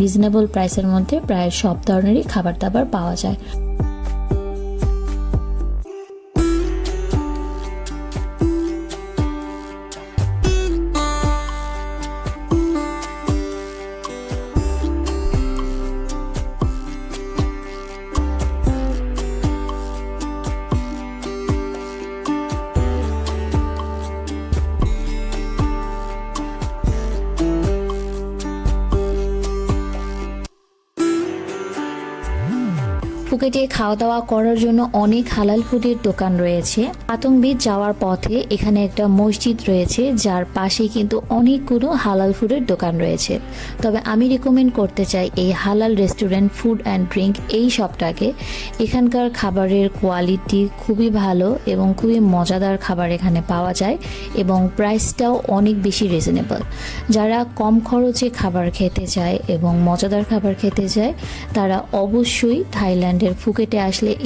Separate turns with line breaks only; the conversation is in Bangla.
রিজনেবল প্রাইসের মধ্যে প্রায় সব ধরনেরই খাবার দাবার পাওয়া যায়। ফুকেটে খাওয়া দাওয়া করার জন্য অনেক হালাল ফুডের দোকান রয়েছে। পাতং বিচ যাওয়ার পথে এখানে একটা মসজিদ রয়েছে, যার পাশে কিন্তু অনেকগুলো হালাল ফুডের দোকান রয়েছে। তবে আমি রিকমেন্ড করতে চাই এই হালাল রেস্টুরেন্ট ফুড অ্যান্ড ড্রিঙ্ক এই শপটাকে। এখানকার খাবারের কোয়ালিটি খুবই ভালো এবং খুবই মজাদার খাবার এখানে পাওয়া যায় এবং প্রাইসটাও অনেক বেশি রিজনেবল। যারা কম খরচে খাবার খেতে চায় এবং মজাদার খাবার খেতে চায় তারা অবশ্যই থাইল্যান্ডের ফুকেটে আসলে